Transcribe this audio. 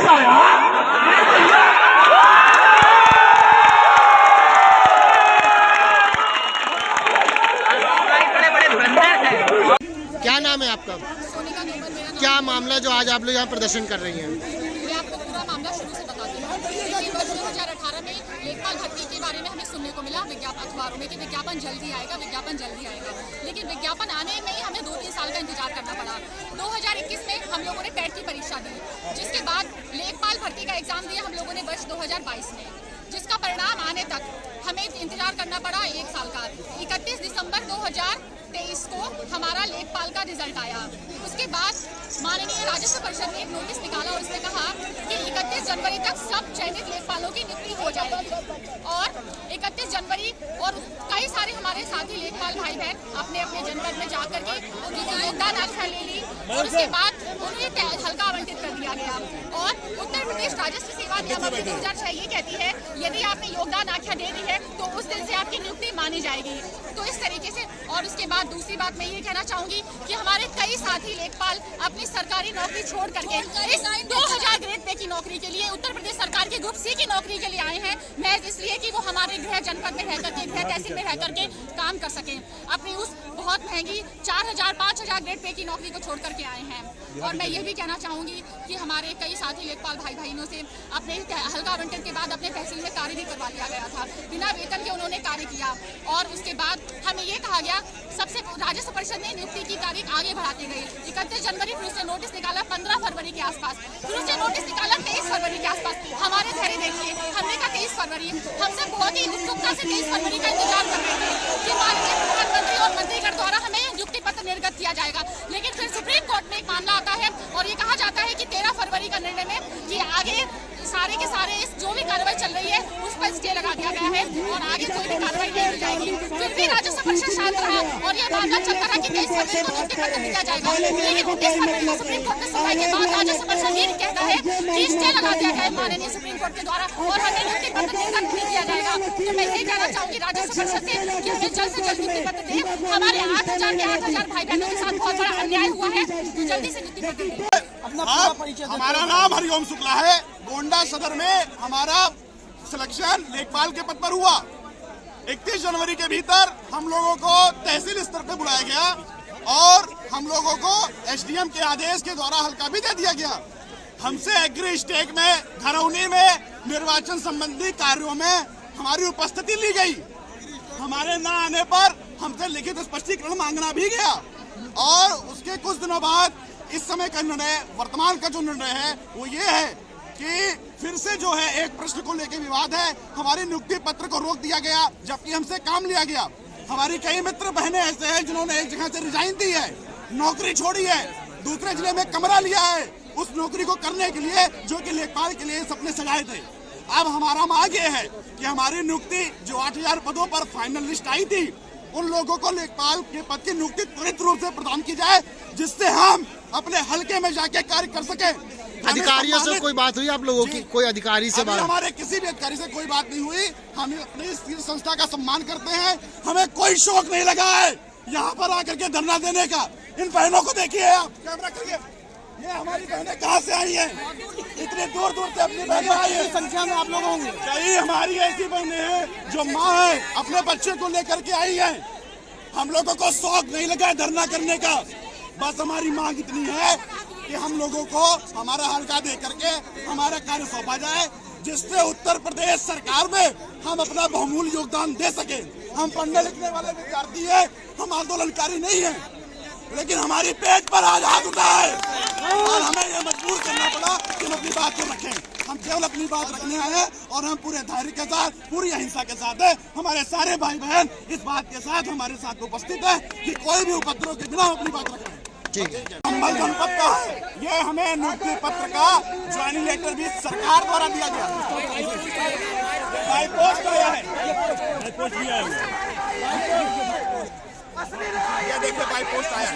क्या नाम है आपका? क्या मामला जो आज आप लोग यहाँ प्रदर्शन कर रही हैं? मैं आपको पूरा मामला शुरू से बताती हूँ। देखिए, वर्ष 2018 में लेखपाल भर्ती के बारे में हमें सुनने को मिला अखबारों में कि विज्ञापन जल्दी आएगा, विज्ञापन जल्दी आएगा। लेकिन विज्ञापन आने में ही हमें 2-3 साल का इंतजार करना पड़ा। 2021 में हम लोगों ने टेट की परीक्षा दी, जिसके बाद लेखपाल भर्ती का एग्जाम दिया हम लोगों ने वर्ष 2022 में, जिसका परिणाम आने तक हमें इंतजार करना पड़ा 1 साल का। 31 दिसंबर 2023 को हमारा लेखपाल का रिजल्ट आया। उसके बाद माननीय राजस्व परिषद ने एक नोटिस निकाला और उसने कहा कि 31 जनवरी तक सब चयनित लेखपालों की नियुक्ति हो जाएगी। और 31 जनवरी और कई सारे हमारे साथी लेखपाल भाई बहन अपने अपने जनपद में जाकर के उनकी योगदान आख्या ले ली और उसके बाद उन्हें हल्का आवंटित कर दिया गया। और उत्तर प्रदेश राजस्व सेवा नियमावली 2006 ये कहती है यदि आपने योगदान आख्या दे दी है तो उस दिन से आपकी नियुक्ति मानी जाएगी। तो इस तरीके से, और उसके बाद दूसरी बात मैं ये कहना चाहूंगी कि हमारे कई साथी लेखपाल अपनी सरकारी नौकरी छोड़ करके इस 2000 ग्रेड पे की नौकरी के लिए उत्तर प्रदेश सरकार की ग्रुप सी की नौकरी के लिए आए हैं, महज इसलिए कि वो हमारे गृह जनपद में रह करके, गृह तहसील में रह करके काम कर सकें। अपनी उस बहुत महंगी 4000-5000 ग्रेड पे की नौकरी को छोड़ करके आए हैं। और मैं ये भी कहना चाहूंगी कि हमारे कई साथी लेखपाल भाई बहनों से अपने हल्का आवंटन के बाद अपने तहसील में कार्य भी करवा लिया गया था। बिना वेतन के उन्होंने कार्य किया और उसके बाद हमें ये कहा गया, सबसे राजस्व परिषद ने नियुक्ति की तारीख आगे बढ़ाती गई। 31 जनवरी फिर उसने नोटिस निकाला 15 फरवरी के आसपास, फिर उसने नोटिस निकाला 23 फरवरी के आसपास। हमारे धैर्य देखिए, हमने कहा 23 फरवरी, हम सब बहुत ही उत्सुकता से 23 फरवरी का इंतजार कर रहे थे कि माननीय प्रधानमंत्री और मंत्रीगण द्वारा हमें नियुक्ति पत्र निर्गत किया जाएगा। लेकिन फिर सुप्रीम कोर्ट में एक मामला आता है और ये कहा जाता है कि 13 फरवरी का निर्णय में कि आगे सारे के सारे जो भी कार्रवाई चल रही है उस पर स्टे लगा दिया गया है और आगे कोई भी कार्रवाई नहीं की जाएगी। फिर भी राजस्व परिषद शांत रहा और ये मामला चलता रहा कि 23 फरवरी को नियुक्ति पत्र दिया जाएगा। लेकिन 19 फरवरी को सुप्रीम कोर्ट में सुनवाई के बाद राजस्व परिषद ये कहता है कि स्टे लगा दिया गया है माननीय सुप्रीम कोर्ट के द्वारा और हमें नियुक्ति पत्र निर्गत नहीं किया जाएगा। तो मैं ये कहना चाहूंगी राजस्व परिषद से कि हमें जल्द से जल्द नियुक्ति पत्र दें। हमारे 8000 के 8000 भाई बहनों के साथ बहुत बड़ा अन्याय हुआ है, तो जल्दी से नियुक्ति पत्र दें। हमारा नाम हरिओम शुक्ला है। गोंडा सदर में हमारा सिलेक्शन लेखपाल के पद पर हुआ। 31 जनवरी के भीतर हम लोगों को तहसील स्तर पे बुलाया गया और हम लोगों को एसडीएम के आदेश के द्वारा हल्का भी दे दिया गया। हमसे एग्री स्टेक में घरौनी में निर्वाचन संबंधी कार्यों में हमारी उपस्थिति ली गई। हमारे न आने पर हमसे लिखित स्पष्टीकरण मांगना भी गया और उसके कुछ दिनों बाद इस समय का निर्णय, वर्तमान का जो निर्णय है वो ये है कि फिर से जो है एक प्रश्न को लेकर विवाद है। हमारे नियुक्ति पत्र को रोक दिया गया जबकि हमसे काम लिया गया। हमारी कई मित्र बहनें ऐसे हैं जिन्होंने एक जगह से रिजाइन दी है, नौकरी छोड़ी है, दूसरे जिले में कमरा लिया है उस नौकरी को करने के लिए जो कि लेखपाल के लिए सपने सजाए थे। अब हमारा मांग ये है कि हमारी नियुक्ति जो 8000 पदों पर फाइनल लिस्ट आई थी उन लोगों को लेखपाल के पद की नियुक्ति त्वरित रूप से प्रदान की जाए जिससे हम अपने हलके में जाके कार्य कर सके। अधिकारियों से कोई बात हुई आप लोगों की? कोई अधिकारी से बात? हमारे किसी भी अधिकारी से कोई बात नहीं हुई। हम अपनी इस संस्था का सम्मान करते हैं, हमें कोई शौक नहीं लगा है यहाँ पर आकर के धरना देने का। इन बहनों को देखिए, आप कैमरा करिए, ये हमारी बहनें कहाँ से आई हैं? इतने दूर दूर से अपनी बहनें आई है संख्या में आप लोग होंगे। कई हमारी ऐसी बहनें हैं जो माँ है अपने बच्चे को लेकर के आई है। हम लोगों को शौक नहीं लगा है धरना करने का। बस हमारी मांग इतनी है कि हम लोगों को हमारा हल्का दे करके हमारा कार्य सौंपा जाए जिससे उत्तर प्रदेश सरकार में हम अपना बहुमूल्य योगदान दे सके। हम पढ़ने लिखने वाले विद्यार्थी हैं, हम आंदोलनकारी नहीं हैं, लेकिन हमारी पेट पर आज हाथ उठा है और हमें यह मजबूर करना पड़ा कि हम अपनी बात को रखें। हम केवल अपनी बात रखने आए हैं और हम पूरे धैर्य के साथ, पूरी अहिंसा के साथ है। हमारे सारे भाई बहन इस बात के साथ हमारे साथ उपस्थित है कि कोई भी उपद्रव के बिना अपनी बात रखें। संभल जनपद का ये हमें नियुक्ति पत्र का ज्वाइनिंग लेटर भी सरकार द्वारा दिया गया। बाई पोस्ट आया है, ये देखिए बाई पोस्ट आया है।